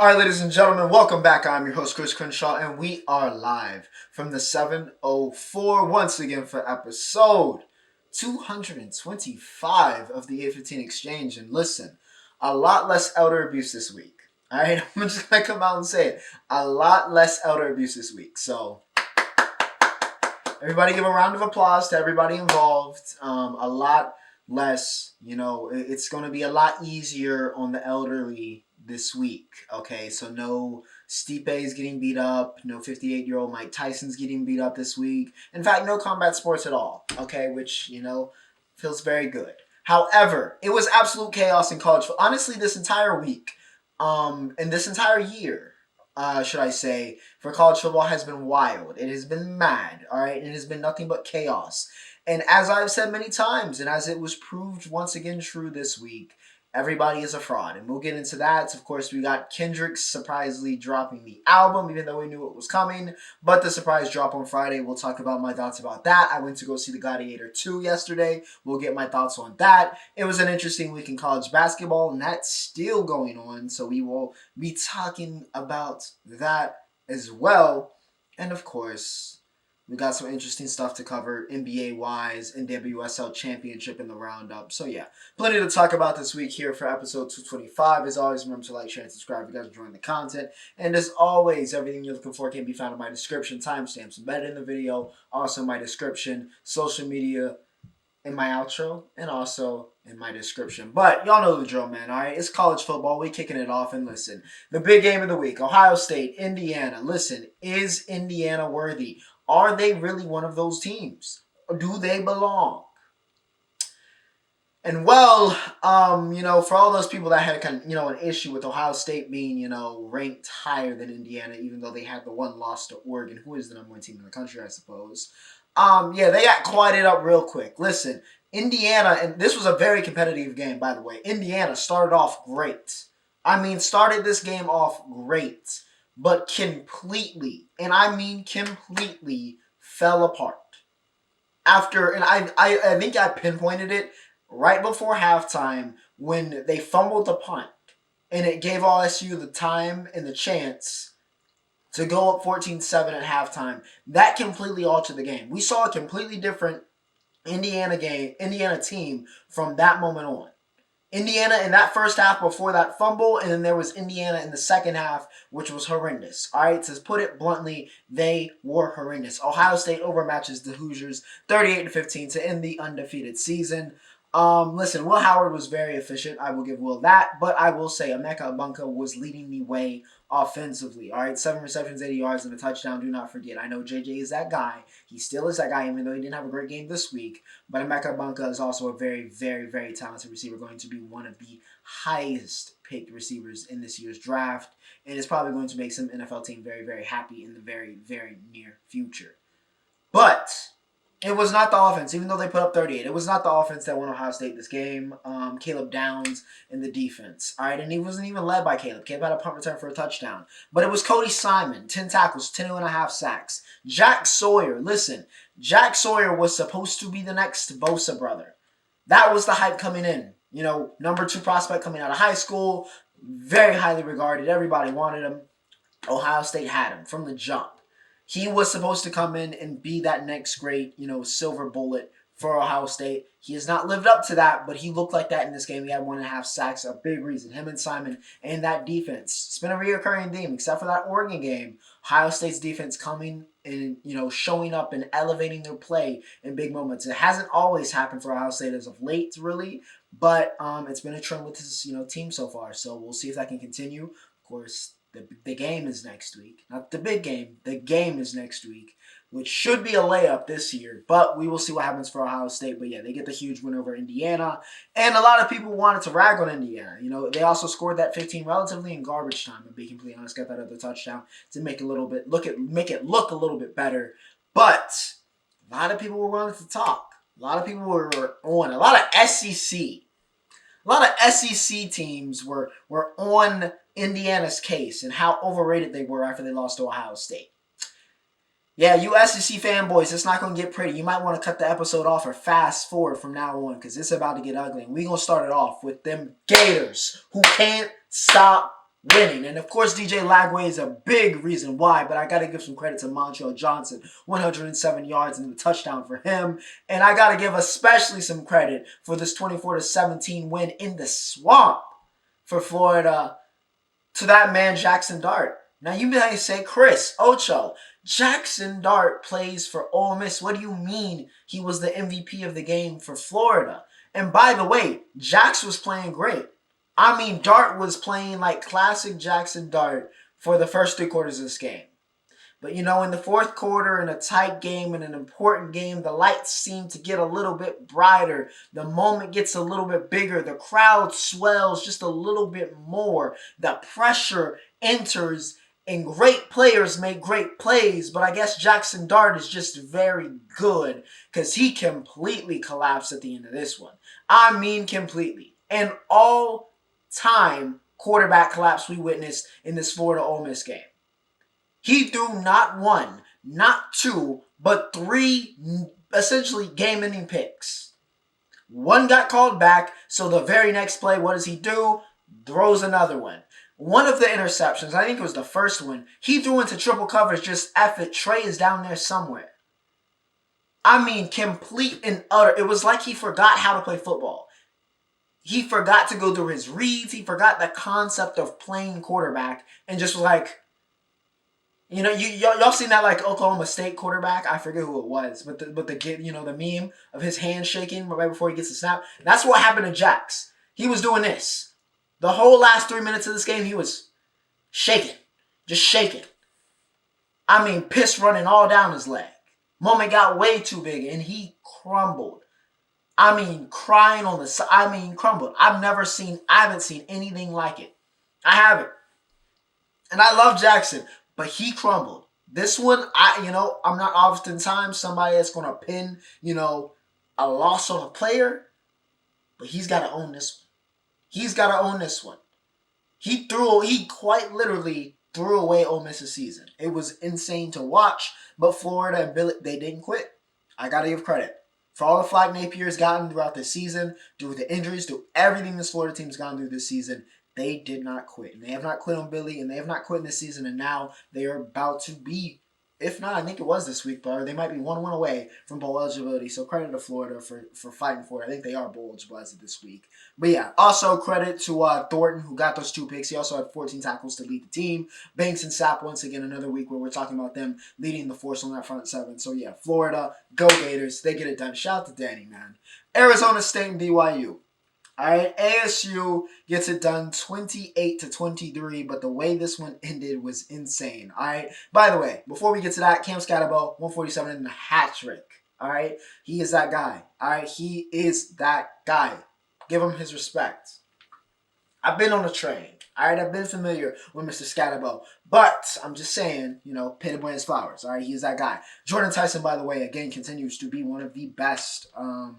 All right, ladies and gentlemen, welcome back. I'm your host, Chris Crenshaw, and we are live from the 704 once again for episode 225 of the 815 Exchange. And listen, a lot less elder abuse this week. All right, I'm just going to come out and say it. A lot less elder abuse this week. So, everybody give a round of applause to everybody involved. A lot less, it's going to be a lot easier on the elderly this week. Okay, so no Stipe is getting beat up, no 58-year-old Mike Tyson's getting beat up this week. In fact, no combat sports at all. Okay, which feels very good. However, it was absolute chaos in college. Honestly, this entire week, and this entire year, should I say, for college football has been wild. It has been mad. All right, it has been nothing but chaos. And as I've said many times, and as it was proved once again true this week, everybody is a fraud. And we'll get into that. Of course, we got Kendrick surprisingly dropping the album, even though we knew it was coming. But the surprise drop on Friday, we'll talk about my thoughts about that. I went to go see the Gladiator II yesterday. We'll get my thoughts on that. It was an interesting week in college basketball, and that's still going on. So we will be talking about that as well. And of course, we got some interesting stuff to cover NBA-wise, NWSL Championship in the Roundup. So yeah, plenty to talk about this week here for episode 225. As always, remember to like, share, and subscribe if you guys are enjoying the content. And as always, everything you're looking for can be found in my description. Timestamps embedded in the video. Also my description, social media, in my outro, and also in my description. But y'all know the drill, man, all right? It's college football. We kicking it off. And listen, the big game of the week, Ohio State, Indiana. Listen, is Indiana worthy? Are they really one of those teams? Or do they belong? And well, for all those people that had an issue with Ohio State being, ranked higher than Indiana, even though they had the one loss to Oregon, who is the number one team in the country, I suppose. They got quieted up real quick. Listen, Indiana, and this was a very competitive game, by the way. Indiana started off great. Started this game off great, but completely, and I mean completely, fell apart. And I think I pinpointed it right before halftime when they fumbled the punt, and it gave OSU the time and the chance to go up 14-7 at halftime. That completely altered the game. We saw a completely different Indiana team from that moment on. Indiana in that first half before that fumble, and then there was Indiana in the second half, which was horrendous. All right, to put it bluntly, they were horrendous. Ohio State overmatches the Hoosiers 38-15 to end the undefeated season. Listen, Will Howard was very efficient. I will give Will that. But I will say Emeka Ebunka was leading the way offensively. All right, 7 receptions, 80 yards, and a touchdown. Do not forget. I know JJ is that guy. He still is that guy, even though he didn't have a great game this week. But Emeka Ebunka is also a very, very, very talented receiver, going to be one of the highest picked receivers in this year's draft. And is probably going to make some NFL team very, very happy in the very, very near future. But it was not the offense, even though they put up 38. It was not the offense that won Ohio State this game. Caleb Downs in the defense. All right, and he wasn't even led by Caleb. Caleb had a punt return for a touchdown. But it was Cody Simon, 10 tackles, 10.5 sacks. Jack Sawyer, listen, Jack Sawyer was supposed to be the next Bosa brother. That was the hype coming in. Number 2 prospect coming out of high school, very highly regarded. Everybody wanted him. Ohio State had him from the jump. He was supposed to come in and be that next great, silver bullet for Ohio State. He has not lived up to that, but he looked like that in this game. He had 1.5 sacks, a big reason. Him and Simon and that defense. It's been a reoccurring theme, except for that Oregon game. Ohio State's defense coming and, showing up and elevating their play in big moments. It hasn't always happened for Ohio State as of late, really, but it's been a trend with this, team so far. So we'll see if that can continue. Of course, the game is next week. Not the big game. The game is next week, which should be a layup this year. But we will see what happens for Ohio State. But yeah, they get the huge win over Indiana. And a lot of people wanted to rag on Indiana. They also scored that 15 relatively in garbage time, to be completely honest. Got that other touchdown to make it look a little bit better. But a lot of people were willing to talk. A lot of people were on. A lot of SEC teams were on Indiana's case and how overrated they were after they lost to Ohio State. Yeah, you SEC fanboys, it's not going to get pretty. You might want to cut the episode off or fast forward from now on because it's about to get ugly. And we're going to start it off with them Gators who can't stop winning. And of course, DJ Lagway is a big reason why, but I got to give some credit to Montreal Johnson. 107 yards and a touchdown for him. And I got to give especially some credit for this 24-17 win in the swamp for Florida to that man, Jackson Dart. Now, you may say, Chris, Ocho, Jackson Dart plays for Ole Miss. What do you mean he was the MVP of the game for Florida? And by the way, Jax was playing great. I mean, Dart was playing like classic Jackson Dart for the first 3 quarters of this game. But, in the fourth quarter, in a tight game, in an important game, the lights seem to get a little bit brighter. The moment gets a little bit bigger. The crowd swells just a little bit more. The pressure enters, and great players make great plays. But I guess Jackson Dart is just very good because he completely collapsed at the end of this one. I mean, completely. An all-time quarterback collapse we witnessed in this Florida Ole Miss game. He threw not 1, not 2, but 3 essentially game-ending picks. 1 got called back, so the very next play, what does he do? Throws another one. One of the interceptions, I think it was the first one, he threw into triple coverage, just F it, Trey is down there somewhere. I mean, complete and utter. It was like he forgot how to play football. He forgot to go through his reads. He forgot the concept of playing quarterback and just was like, y'all seen that like Oklahoma State quarterback? I forget who it was, but the kid, the meme of his hand shaking right before he gets the snap. That's what happened to Jax. He was doing this. The whole last 3 minutes of this game, he was shaking. Just shaking. I mean, piss running all down his leg. Moment got way too big, and he crumbled. I mean, crying on the side. I mean, crumbled. I haven't seen anything like it. I haven't. And I love Jackson, but he crumbled. This one, I'm not oftentimes somebody that's going to pin, a loss on a player, but he's got to own this one. He's got to own this one. He quite literally threw away Ole Miss's season. It was insane to watch, but Florida and Billy, they didn't quit. I got to give credit. For all the flag Napier's gotten throughout this season, through the injuries, through everything this Florida team's gone through this season, they did not quit. And they have not quit on Billy, and they have not quit in this season, and now they are about to be, if not, I think it was this week, but they might be 1-1 away from bowl eligibility. So credit to Florida for fighting for it. I think they are bowl eligible as of this week. But yeah, also credit to Thornton, who got those 2 picks. He also had 14 tackles to lead the team. Banks and Sapp, once again, another week where we're talking about them leading the force on that front 7. So yeah, Florida, go Gators. They get it done. Shout out to Danny, man. Arizona State and BYU. All right, ASU gets it done 28-23, but the way this one ended was insane. All right, by the way, before we get to that, Cam Scatterbo, 147 and a hat trick. All right, he is that guy. All right, he is that guy. Give him his respect. I've been on the train. All right, I've been familiar with Mr. Scatterbo, but I'm just saying, pay the boy his flowers. All right, he's that guy. Jordan Tyson, by the way, again, continues to be one of the best,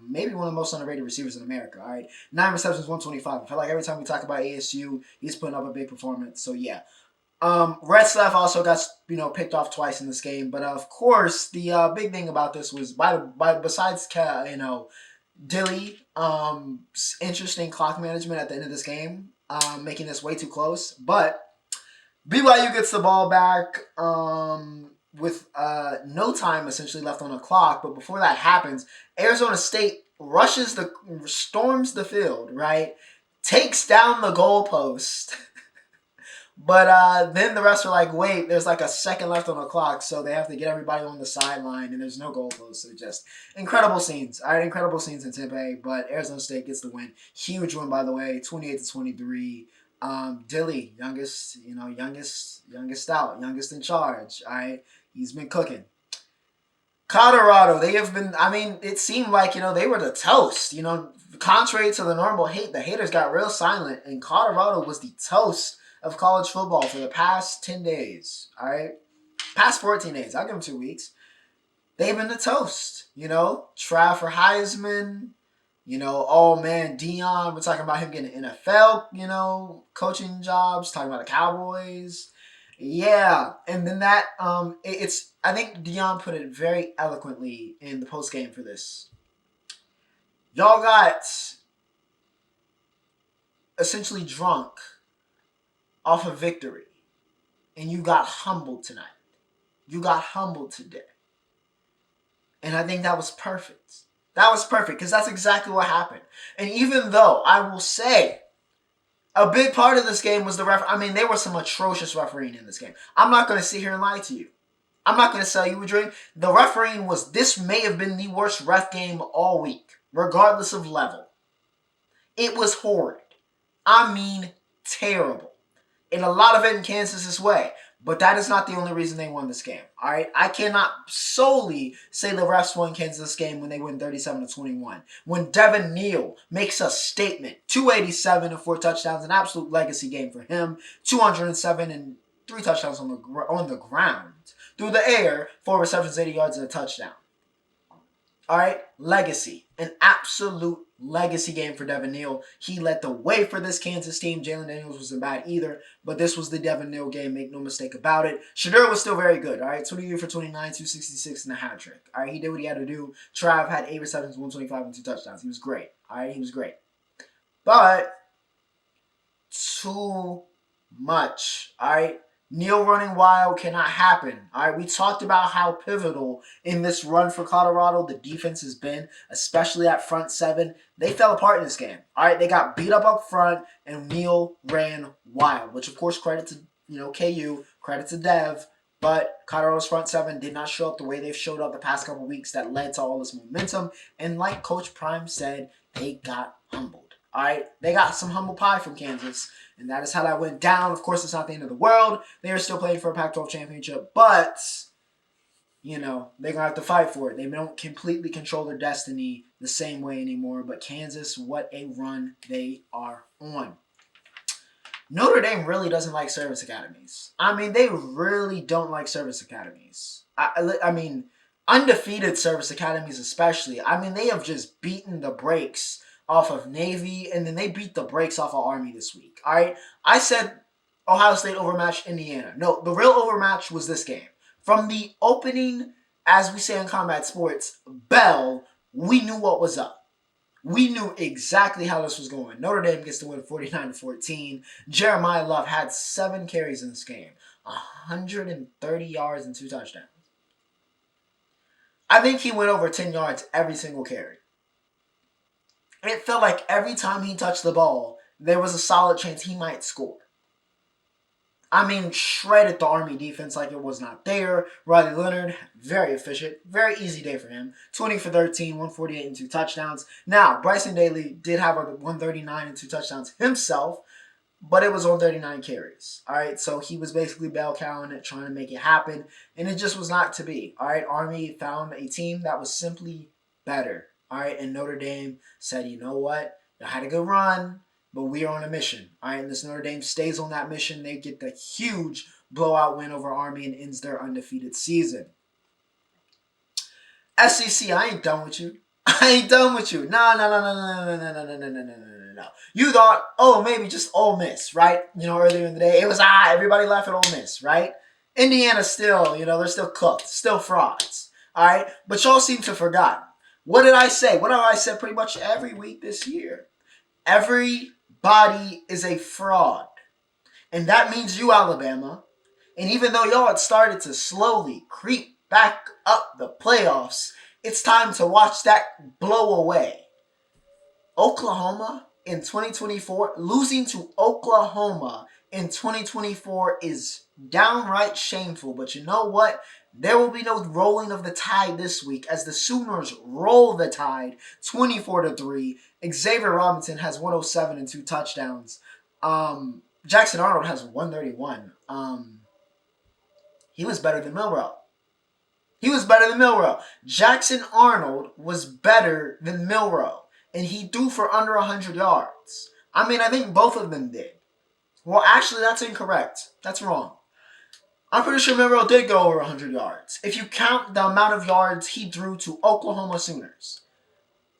maybe one of the most underrated receivers in America. All right, 9 receptions, 125. I feel like every time we talk about ASU, he's putting up a big performance. So yeah, Retzlaff also got picked off twice in this game, but of course the big thing about this was besides Dilly, interesting clock management at the end of this game. Making this way too close. But BYU gets the ball back with no time essentially left on the clock. But before that happens, Arizona State storms the field, right? Takes down the goalpost. But then the rest are like, wait, there's like a second left on the clock, so they have to get everybody on the sideline, and there's no goalpost. So just incredible scenes. All right, incredible scenes in Tempe, but Arizona State gets the win. Huge win, by the way, 28-23. Dilly, youngest out, youngest in charge. All right, he's been cooking. Colorado, they have been, it seemed like, they were the toast. Contrary to the normal hate, the haters got real silent, and Colorado was the toast of college football for the past 10 days, all right? Past 14 days. I'll give them 2 weeks. They've been the toast, Try for Heisman, oh man, Dion, we're talking about him getting NFL, coaching jobs, talking about the Cowboys. Yeah, and then that, I think Dion put it very eloquently in the post game for this. Y'all got essentially drunk off of victory. And you got humbled tonight. You got humbled today. And I think that was perfect. That was perfect because that's exactly what happened. And even though I will say a big part of this game was the ref. I mean, there was some atrocious refereeing in this game. I'm not going to sit here and lie to you. I'm not going to sell you a dream. The refereeing this may have been the worst ref game all week, regardless of level. It was horrid. I mean, terrible. And a lot of it in Kansas' way. But that is not the only reason they won this game. All right, I cannot solely say the refs won Kansas game when they win 37-21. When Devin Neal makes a statement, 287 and 4 touchdowns, an absolute legacy game for him. 207 and 3 touchdowns on the ground, through the air, 4 receptions, 80 yards, and a touchdown. All right, legacy, an absolute legacy game for Devin Neal. He led the way for this Kansas team. Jalen Daniels wasn't bad either, but this was the Devin Neal game, make no mistake about it. Shedeur was still very good, all right? 23 for 29, 266, and a hat trick. All right, he did what he had to do. Trav had 8 receptions, 125, and 2 touchdowns. He was great, all right? He was great. But too much, all right? Neal running wild cannot happen. All right, we talked about how pivotal in this run for Colorado the defense has been, especially at front 7. They fell apart in this game. All right, they got beat up front, and Neal ran wild, which of course credit to KU, credit to Dev, but Colorado's front 7 did not show up the way they've showed up the past couple weeks that led to all this momentum. And like Coach Prime said, they got humbled. All right, they got some humble pie from Kansas. And that is how that went down. Of course, it's not the end of the world. They are still playing for a Pac-12 championship. But, they're going to have to fight for it. They don't completely control their destiny the same way anymore. But Kansas, what a run they are on. Notre Dame really doesn't like service academies. I mean, they really don't like service academies. I mean, undefeated service academies especially. I mean, they have just beaten the brakes off of Navy, and then they beat the brakes off of Army this week. All right, I said Ohio State overmatched Indiana. No, the real overmatch was this game. From the opening, as we say in combat sports, bell, we knew what was up. We knew exactly how this was going. Notre Dame gets to win 49-14. Jeremiah Love had 7 carries in this game, 130 yards and 2 touchdowns. I think he went over 10 yards every single carry. It felt like every time he touched the ball, there was a solid chance he might score. I mean, shredded the Army defense like it was not there. Riley Leonard, very efficient. Very easy day for him. 20 for 13, 148 and 2 touchdowns. Now, Bryson Daly did have a 139 and 2 touchdowns himself, but it was on 39 carries. All right, so he was basically bell cowing it, trying to make it happen, and it just was not to be. All right, Army found a team that was simply better. All right, and Notre Dame said, you know what? Y'all had a good run, but we are on a mission. All right, and this Notre Dame stays on that mission. They get the huge blowout win over Army and ends their undefeated season. SEC, I ain't done with you. I ain't done with you. No. You thought, maybe just Ole Miss, right? Earlier in the day, it was, everybody laughed at Ole Miss, right? Indiana still, they're still cooked, still frauds. All right, but y'all seem to have forgotten. What did I say? What have I said pretty much every week this year? Everybody is a fraud. And that means you, Alabama. And even though y'all had started to slowly creep back up the playoffs, it's time to watch that blow away. Oklahoma in 2024, losing to Oklahoma in 2024 is downright shameful. But you know what? There will be no rolling of the tide this week as the Sooners roll the tide 24-3. Xavier Robinson has 107 and 2 touchdowns. Jackson Arnold has 131. He was better than Milroe. Jackson Arnold was better than Milroe. And he threw for under 100 yards. I mean, I think both of them did. Well, actually, that's incorrect. That's wrong. I'm pretty sure Milroe did go over 100 yards. If you count the amount of yards he threw to Oklahoma Sooners.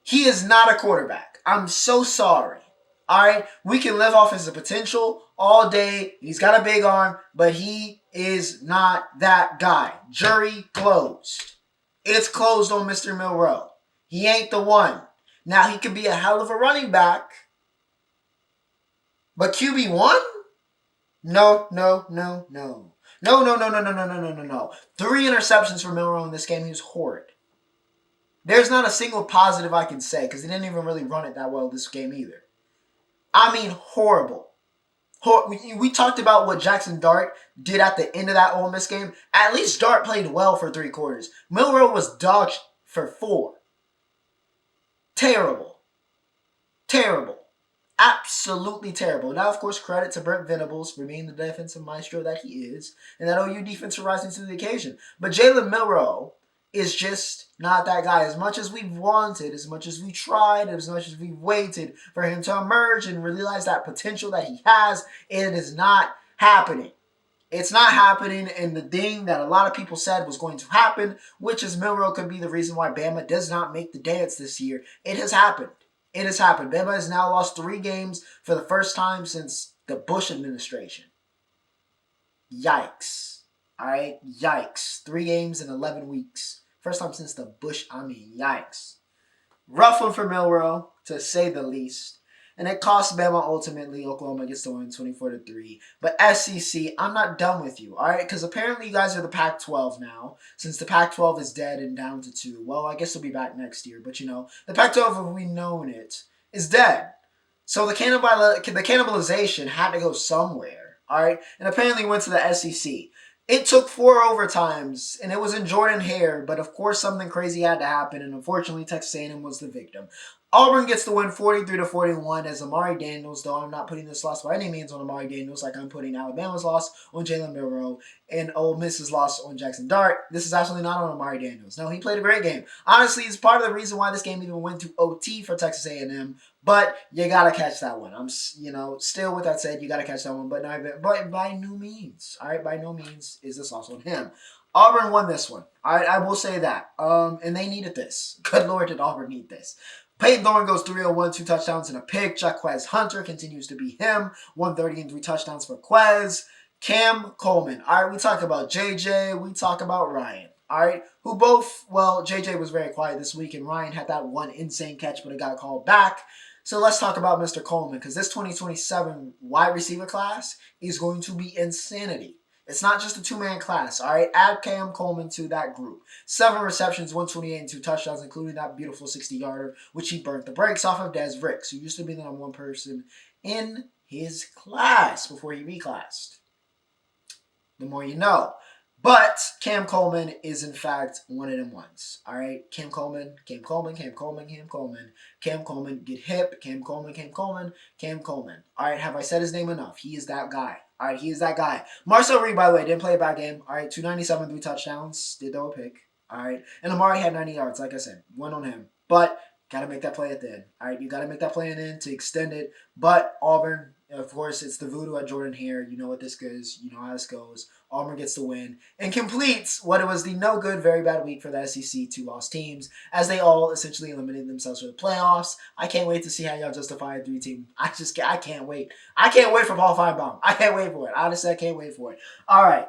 He is not a quarterback. I'm so sorry. All right? We can live off his potential all day. He's got a big arm, but he is not that guy. Jury closed. It's closed on Mr. Milroe. He ain't the one. Now, he could be a hell of a running back. But QB1? No, no, no, no. No, no, no, no, no, no, no, no, no, no. 3 interceptions for Milrow in this game. He was horrid. There's not a single positive I can say because he didn't even really run it that well this game either. I mean, horrible. We talked about what Jackson Dart did at the end of that Ole Miss game. At least Dart played well for 3 quarters. Milrow was dog for 4. Terrible. Terrible. Absolutely terrible. Now, of course, credit to Brent Venables for being the defensive maestro that he is, and that OU defense for rising to the occasion. But Jalen Milrow is just not that guy. As much as we've wanted, as much as we tried, as much as we've waited for him to emerge and realize that potential that he has, it is not happening. It's not happening, and the thing that a lot of people said was going to happen, which is Milrow could be the reason why Bama does not make the dance this year, it has happened. It has happened. Bama has now lost 3 games for the first time since the Bush administration. Yikes. Alright? Yikes. 3 games in 11 weeks. First time since the Bush, yikes. Rough one for Milrow, to say the least. And it cost Bama ultimately. Oklahoma gets the win 24-3. But SEC, I'm not done with you, alright? Because apparently you guys are the Pac-12 now. Since the Pac-12 is dead and down to 2. Well, I guess it'll be back next year. But the Pac-12, as we known it, is dead. So the cannibalization had to go somewhere, alright? And apparently went to the SEC. It took 4 overtimes, and it was in Jordan Hare, but of course something crazy had to happen, and unfortunately Texas A&M was the victim. Auburn gets the win 43-41 as Amari Daniels, though I'm not putting this loss by any means on Amari Daniels like I'm putting Alabama's loss on Jalen Milrow and Ole Miss's loss on Jackson Dart. This is absolutely not on Amari Daniels. No, he played a great game. Honestly, it's part of the reason why this game even went to OT for Texas A&M, but you gotta catch that one. I'm, still with that said, you gotta catch that one, but by no means, all right, by no means is this loss on him. Auburn won this one. I will say that. And they needed this. Good Lord, did Auburn need this. Peyton Thorne goes 301, 2 touchdowns and a pick. Jaquez Hunter continues to be him. 130 and 3 touchdowns for Quez. Cam Coleman. All right, we talk about JJ. We talk about Ryan. All right, who both, JJ was very quiet this week, and Ryan had that one insane catch, but it got called back. So let's talk about Mr. Coleman, because this 2027 wide receiver class is going to be insanity. It's not just a 2-man class, all right? Add Cam Coleman to that group. 7 receptions, 128 and 2 touchdowns, including that beautiful 60-yarder, which he burnt the brakes off of Des Ricks, who used to be the number 1 person in his class before he reclassed. The more you know. But Cam Coleman is, in fact, one of them ones. All right? Cam Coleman, Cam Coleman, Cam Coleman, Cam Coleman. Cam Coleman, get hip. Cam Coleman, Cam Coleman, Cam Coleman. All right, have I said his name enough? He is that guy. All right, he is that guy. Marcel Reed, by the way, didn't play a bad game. All right, 297, 3 touchdowns. Did throw a pick. All right. And Amari had 90 yards, like I said. One on him. But got to make that play at the end. All right, you got to make that play at the end to extend it. But Auburn, of course, it's the voodoo at Jordan Hare. You know what this is. You know how this goes. Auburn gets the win and completes what it was the no good, very bad week for the SEC 2 lost teams, as they all essentially eliminated themselves for the playoffs. I can't wait to see how y'all justify a 3-team. I can't wait. I can't wait for Paul Feinbaum. I can't wait for it. Honestly, I can't wait for it. All right.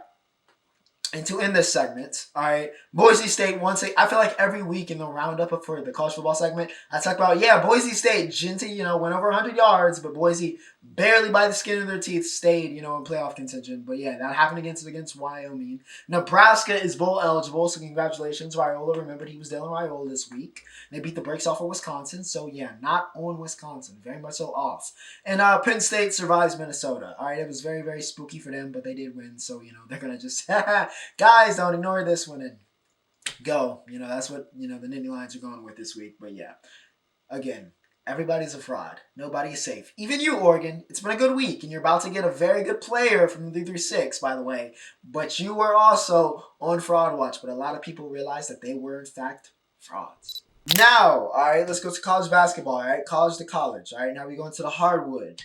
And to end this segment, all right, Boise State I feel like every week in the roundup for the college football segment, I talk about, Boise State, Genty, went over 100 yards, but Boise barely by the skin of their teeth stayed, in playoff contention. But yeah, that happened against Wyoming. Nebraska is bowl eligible, so congratulations. Raiola, remembered he was Dylan Raiola this week. They beat the brakes off of Wisconsin, so yeah, not on Wisconsin, very much so off. And Penn State survives Minnesota. All right, it was very, very spooky for them, but they did win, so, they're going to just... Guys, don't ignore this one and go. That's what, the Nittany Lions are going with this week. But yeah, again, everybody's a fraud. Nobody's safe. Even you, Oregon. It's been a good week, and you're about to get a very good player from the 336, by the way. But you were also on Fraud Watch. But a lot of people realized that they were, in fact, frauds. Now, all right, let's go to college basketball, all right? College to college, all right? Now we go into the hardwood.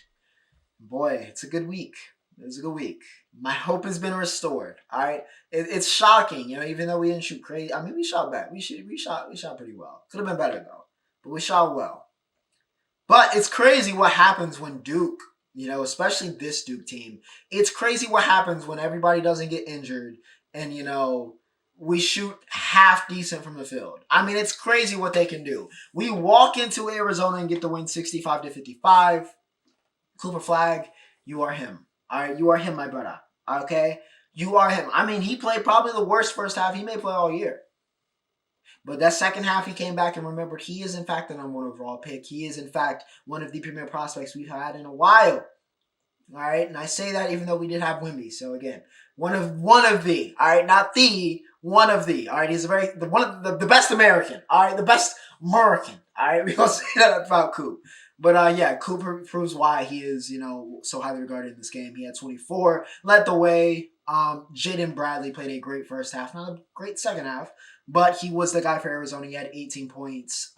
Boy, it's a good week. It was a good week. My hope has been restored. All right, it's shocking, even though we didn't shoot crazy. I mean, we shot bad. We shot pretty well. Could have been better though, but we shot well. But it's crazy what happens when Duke, especially this Duke team. It's crazy what happens when everybody doesn't get injured, and we shoot half decent from the field. I mean, it's crazy what they can do. We walk into Arizona and get the win 65-55. Cooper Flag, you are him. All right, you are him, my brother. Okay, you are him. I mean, he played probably the worst first half he may play all year. But that second half, he came back and remembered he is, in fact, the number one overall pick. He is, in fact, one of the premier prospects we've had in a while. All right, and I say that even though we did have Wimby. So again, one of the. All right, not the one of the. All right, he's one of the best American. All right, the best American. All right, we don't say that about Coop. But yeah, Coop proves why he is, so highly regarded in this game. He had 24, led the way. Jaden Bradley played a great first half, not a great second half, but he was the guy for Arizona. He had 18 points.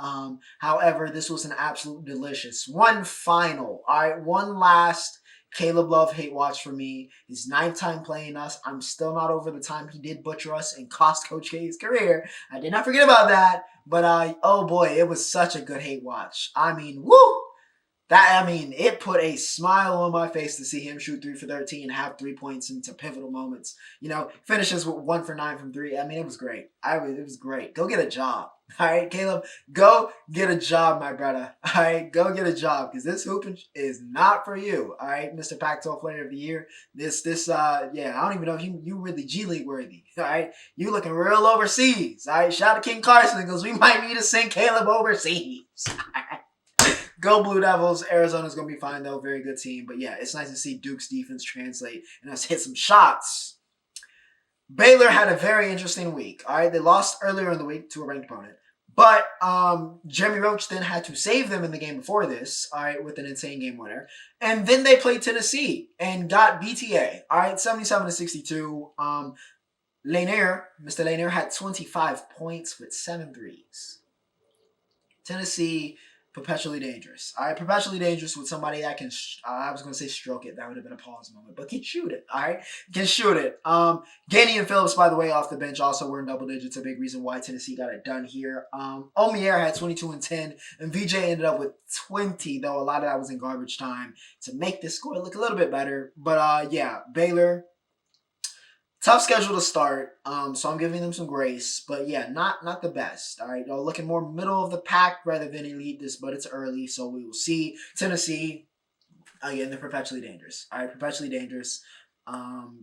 However, this was an absolute delicious one final. All right, one last Caleb Love hate watch for me. His ninth time playing us. I'm still not over the time he did butcher us and cost Coach K's career. I did not forget about that. But oh boy, it was such a good hate watch. I mean, woo! It put a smile on my face to see him shoot 3 for 13 and have 3 points into pivotal moments. Finishes with 1 for 9 from 3. I mean, it was great. It was great. Go get a job. All right, Caleb, go get a job, my brother. All right, go get a job because this hooping is not for you. All right, Mr. Pac-12 Player of the Year. I don't even know if you really G League worthy. All right, you looking real overseas. All right, shout out to King Carson because we might need to send Caleb overseas. All right. Go Blue Devils. Arizona's going to be fine, though. Very good team. But yeah, it's nice to see Duke's defense translate and us hit some shots. Baylor had a very interesting week. All right, they lost earlier in the week to a ranked opponent. But Jeremy Roach then had to save them in the game before this, all right, with an insane game winner. And then they played Tennessee and got BTA, all right, 77-62. Mr. Lanier had 25 points with 7 threes. Tennessee, perpetually dangerous. All right, perpetually dangerous with somebody that can, I was going to say stroke it. That would have been a pause moment, but can shoot it. All right, can shoot it. Gainey and Phillips, by the way, off the bench also were in double digits. A big reason why Tennessee got it done here. Omier had 22 and 10, and VJ ended up with 20, though a lot of that was in garbage time to make this score look a little bit better. But yeah, Baylor. Tough schedule to start, so I'm giving them some grace. But yeah, not the best. All right, looking more middle of the pack rather than elite this, but it's early, so we will see. Tennessee, again, they're perpetually dangerous. All right, perpetually dangerous.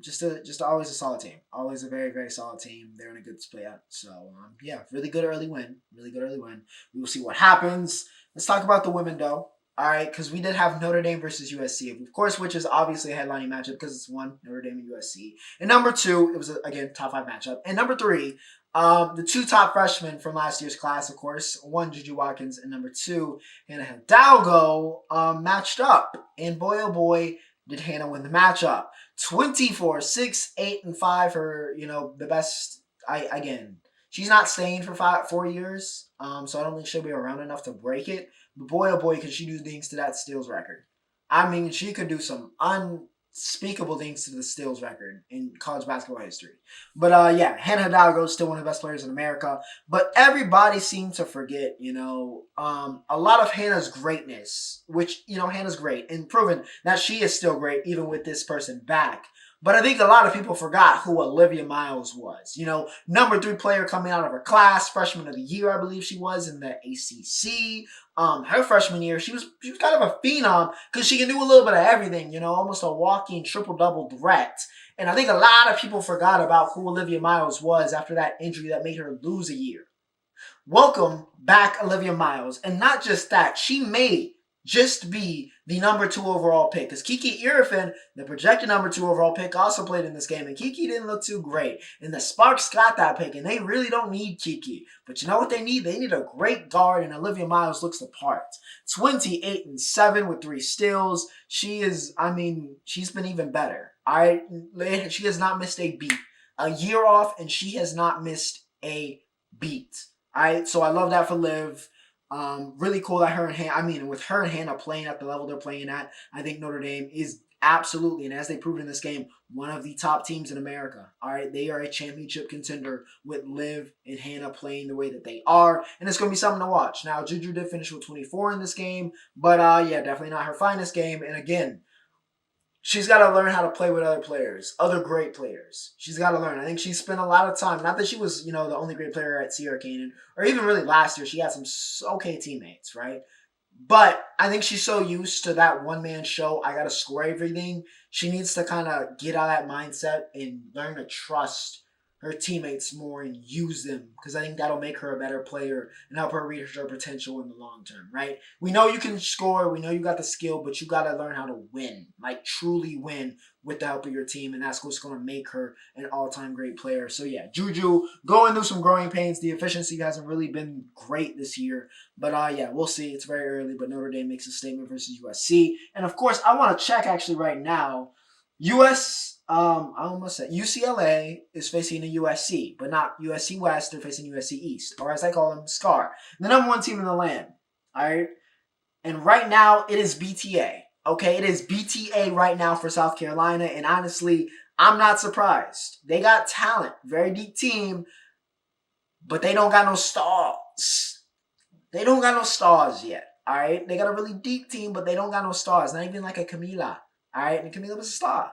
Just always a solid team. Always a very, very solid team. They're in a good spot. So yeah, really good early win. Really good early win. We will see what happens. Let's talk about the women though. All right, because we did have Notre Dame versus USC, of course, which is obviously a headlining matchup because it's one, Notre Dame and USC. And number 2, it was, again, top 5 matchup. And number 3, the 2 top freshmen from last year's class, of course, 1, Juju Watkins, and number 2, Hannah Hidalgo, matched up. And boy, oh boy, did Hannah win the matchup. 24-6, 8, and 5 for, the best, again, she's not staying for 4 years, so I don't think she'll be around enough to break it. But boy, oh boy, can she do things to that steals record. I mean, she could do some unspeakable things to the steals record in college basketball history. But yeah, Hannah Hidalgo is still one of the best players in America. But everybody seemed to forget, a lot of Hannah's greatness, which, Hannah's great and proven that she is still great even with this person back. But I think a lot of people forgot who Olivia Miles was. Number 3 player coming out of her class, freshman of the year, I believe she was in the ACC. Her freshman year, she was kind of a phenom because she can do a little bit of everything. Almost a walking triple-double threat. And I think a lot of people forgot about who Olivia Miles was after that injury that made her lose a year. Welcome back, Olivia Miles. And not just that, she may just be the number 2 overall pick. Because Kiki Irfin, the projected number 2 overall pick, also played in this game. And Kiki didn't look too great. And the Sparks got that pick. And they really don't need Kiki. But you know what they need? They need a great guard. And Olivia Miles looks the part. 28 and 7 with 3 steals. She's been even better. All right? She has not missed a beat. A year off, and she has not missed a beat. All right? So I love that for Liv. Really cool that with her and Hannah playing at the level they're playing at, I think Notre Dame is absolutely, and as they proved in this game, one of the top teams in America. All right, they are a championship contender with Liv and Hannah playing the way that they are, and it's going to be something to watch. Now, Juju did finish with 24 in this game, but yeah, definitely not her finest game, and again, she's got to learn how to play with other players, other great players. She's got to learn. I think she spent a lot of time, not that she was, the only great player at Sierra Canyon, or even really last year, she had some okay teammates, right? But I think she's so used to that one man show, I gotta score everything. She needs to kind of get out of that mindset and learn to trust her teammates more and use them, because I think that'll make her a better player and help her reach her potential in the long term, right? We know you can score, we know you got the skill, but you gotta learn how to win, like truly win with the help of your team, and that's what's gonna make her an all-time great player. So yeah, Juju going through some growing pains. The efficiency hasn't really been great this year, but yeah, we'll see. It's very early, but Notre Dame makes a statement versus USC. And of course, I want to check actually right now. I almost said UCLA is facing a USC, but not USC West. They're facing USC East, or as I call them, SCAR, the number one team in the land. All right, and right now it is BTA. Okay, it is BTA right now for South Carolina, and honestly, I'm not surprised. They got talent, very deep team, but they don't got no stars. They don't got no stars yet. All right, they got a really deep team, but they don't got no stars. Not even like a Camila. All right, and Camila was a star.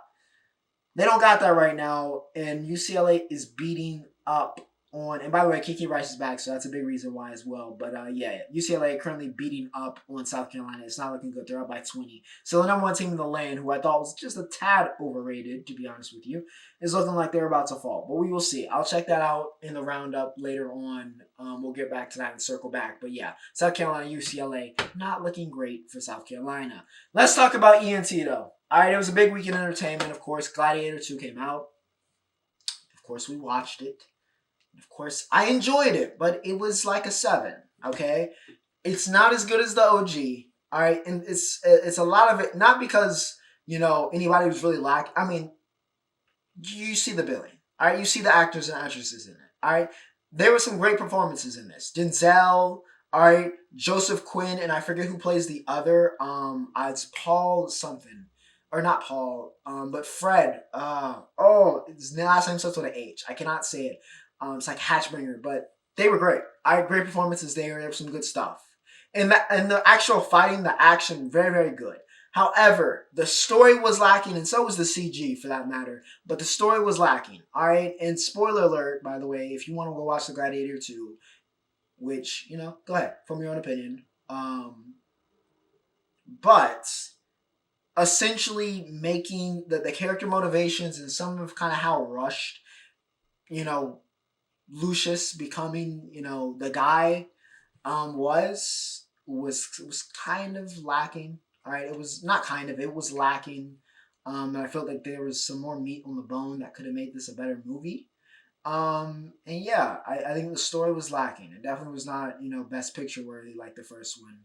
They don't got that right now, and UCLA is beating up on. And by the way, Kiki Rice is back, so that's a big reason why as well. But yeah, UCLA currently beating up on South Carolina. It's not looking good. They're up by 20. So the number one team in the land, who I thought was just a tad overrated, to be honest with you, is looking like they're about to fall. But we will see. I'll check that out in the roundup later on. We'll get back to that and circle back. But yeah, South Carolina, UCLA, not looking great for South Carolina. Let's talk about ENT though. All right, it was a big week in entertainment. Of course, Gladiator II came out. Of course, we watched it. Of course, I enjoyed it, but it was like a 7. Okay, it's not as good as the OG. All right, and it's a lot of it not because anybody was really lacking. I mean, you see the billing. All right, you see the actors and actresses in it. All right, there were some great performances in this. Denzel. All right, Joseph Quinn, and I forget who plays the other. It's Paul something. Or not Paul, but Fred. His last name starts with an H. I cannot say it. It's like Hatchbringer, but they were great. I had great performances there. There was some good stuff, and the actual fighting, the action, very very good. However, the story was lacking, and so was the CG for that matter. But the story was lacking. All right, and spoiler alert, by the way, if you want to go watch the Gladiator 2, which go ahead, from your own opinion. But essentially making the character motivations and some of kind of how rushed, Lucius becoming, the guy was kind of lacking. All right, it was not kind of, it was lacking. And I felt like there was some more meat on the bone that could have made this a better movie. And yeah, I think the story was lacking. It definitely was not, best picture worthy like the first one.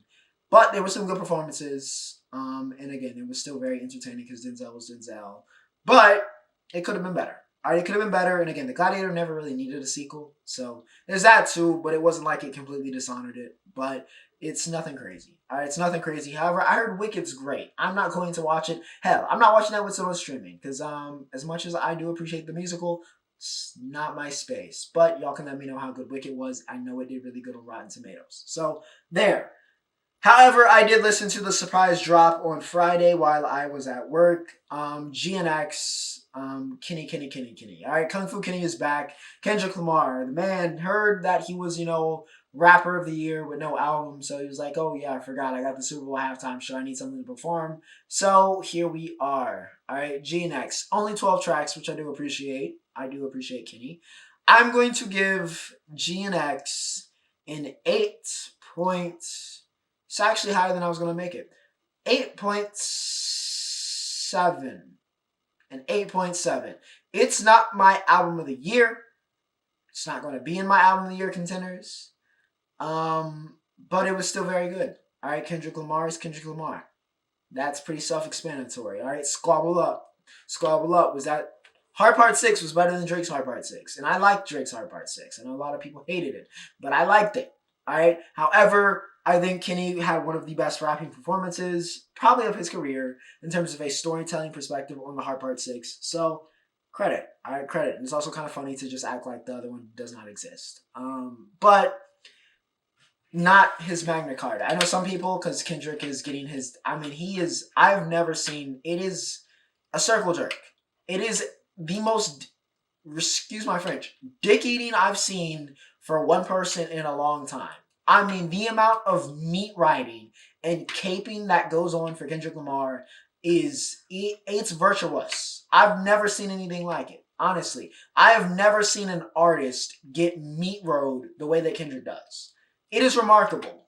But there were some good performances. And again, it was still very entertaining because Denzel was Denzel. But it could have been better. All right, it could have been better. And again, The Gladiator never really needed a sequel. So there's that too, but it wasn't like it completely dishonored it. But it's nothing crazy. All right, it's nothing crazy. However, I heard Wicked's great. I'm not going to watch it. Hell, I'm not watching that with someone streaming because as much as I do appreciate the musical, it's not my space. But y'all can let me know how good Wicked was. I know it did really good on Rotten Tomatoes. So there. However, I did listen to the surprise drop on Friday while I was at work. GNX, Kenny. All right, Kung Fu Kenny is back. Kendrick Lamar, the man, heard that he was, rapper of the year with no album. So he was like, oh yeah, I forgot. I got the Super Bowl halftime show. I need something to perform. So here we are. All right, GNX. Only 12 tracks, which I do appreciate. I do appreciate Kenny. I'm going to give GNX an 8 points. It's actually higher than I was going to make it. 8.7. An 8.7. It's not my album of the year. It's not going to be in my album of the year contenders. But it was still very good. All right, Kendrick Lamar is Kendrick Lamar. That's pretty self-explanatory. All right, Squabble Up. Was that... Hard Part 6 was better than Drake's Hard Part 6. And I liked Drake's Hard Part 6. I know a lot of people hated it. But I liked it. All right. However, I think Kenny had one of the best rapping performances, probably of his career, in terms of a storytelling perspective on the Hard Part 6. So, credit. All right, credit. And it's also kind of funny to just act like the other one does not exist. But not his Magna Carta. I know some people, because Kendrick is getting his... I've never seen... It is a circle jerk. It is the most... Excuse my French. Dick eating I've seen for one person in a long time. I mean, the amount of meat riding and caping that goes on for Kendrick Lamar it's virtuous. I've never seen anything like it. Honestly, I have never seen an artist get meat road the way that Kendrick does. It is remarkable.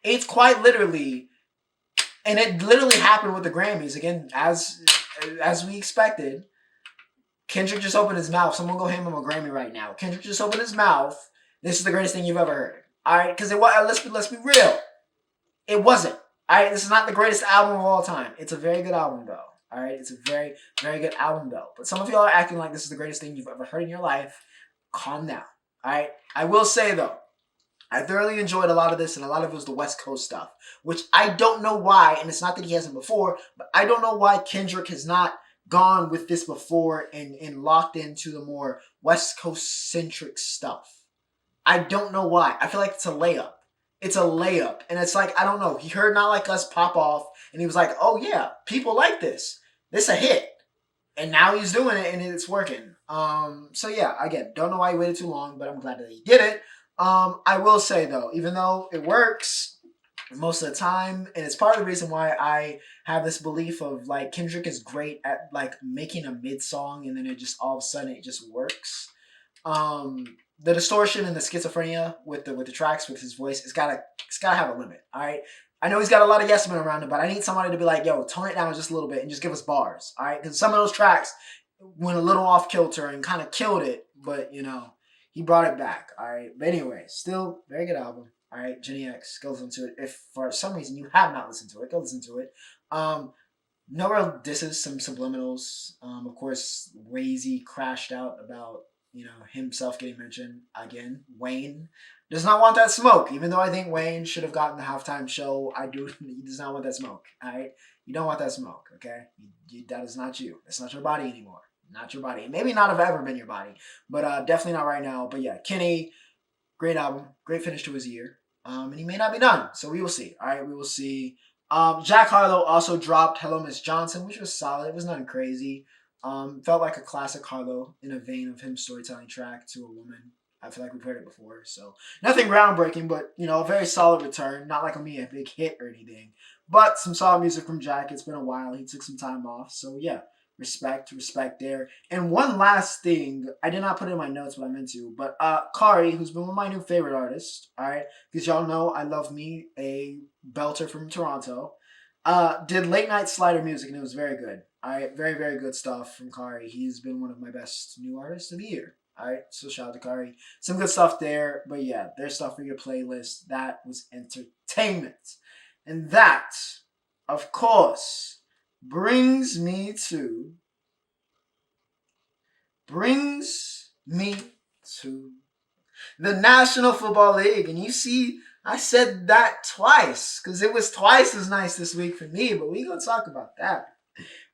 It's quite literally, and it literally happened with the Grammys again, as we expected. Kendrick just opened his mouth. Someone go hand him a Grammy right now. Kendrick just opened his mouth. This is the greatest thing you've ever heard. All right, because it was. Let's be real. It wasn't. All right, this is not the greatest album of all time. It's a very good album though. All right, it's a very, very good album though. But some of y'all are acting like this is the greatest thing you've ever heard in your life. Calm down. All right. I will say though, I thoroughly enjoyed a lot of this, and a lot of it was the West Coast stuff, which I don't know why, and it's not that he hasn't before, but I don't know why Kendrick has not gone with this before and locked into the more West Coast centric stuff. I don't know why. I feel like it's a layup. It's a layup. And it's like, I don't know. He heard Not Like Us pop off, and he was like, oh yeah, people like this. This is a hit. And now he's doing it, and it's working. So yeah, again, don't know why he waited too long, but I'm glad that he did it. I will say though, even though it works most of the time, and it's part of the reason why I have this belief of like Kendrick is great at like making a mid song and then it just all of a sudden it just works. The distortion and the schizophrenia with the tracks with his voice, it's gotta have a limit. All right. I know he's got a lot of yes men around him, but I need somebody to be like, yo, tone it down just a little bit and just give us bars. All right. Because some of those tracks went a little off kilter and kind of killed it, but you know, he brought it back. All right. But anyway, still very good album. All right. Jenny X, go listen to it. If for some reason you have not listened to it, go listen to it. No real disses, some subliminals. Of course, Wazy crashed out about, you know, himself getting mentioned again. Wayne does not want that smoke, even though I think Wayne should have gotten the halftime show. He does not want that smoke. All right. You don't want that smoke. Okay. That is not you. That's not your body anymore. Not your body. Maybe not have ever been your body, but definitely not right now. But yeah, Kenny, great album, great finish to his year. And he may not be done, so we will see. All right, we will see. Jack Harlow also dropped Hello Miss Johnson, which was solid. It was nothing crazy. Felt like a classic Harlow in a vein of him storytelling track to a woman. I feel like we've heard it before, so nothing groundbreaking, but you know, a very solid return. Not like a big hit or anything, but some solid music from Jack. It's been a while. He took some time off, so yeah. Respect there. And one last thing, I did not put it in my notes, but I meant to. But Karri, who's been one of my new favorite artists, all right, because y'all know I love me a belter from Toronto, did late night slider music, and it was very good. All right, very, very good stuff from Karri. He's been one of my best new artists of the year. All right, so shout out to Karri. Some good stuff there, but yeah, there's stuff for your playlist. That was entertainment. And that, of course, brings me to the National Football League. And you see, I said that twice because it was twice as nice this week for me, but we gonna talk about that.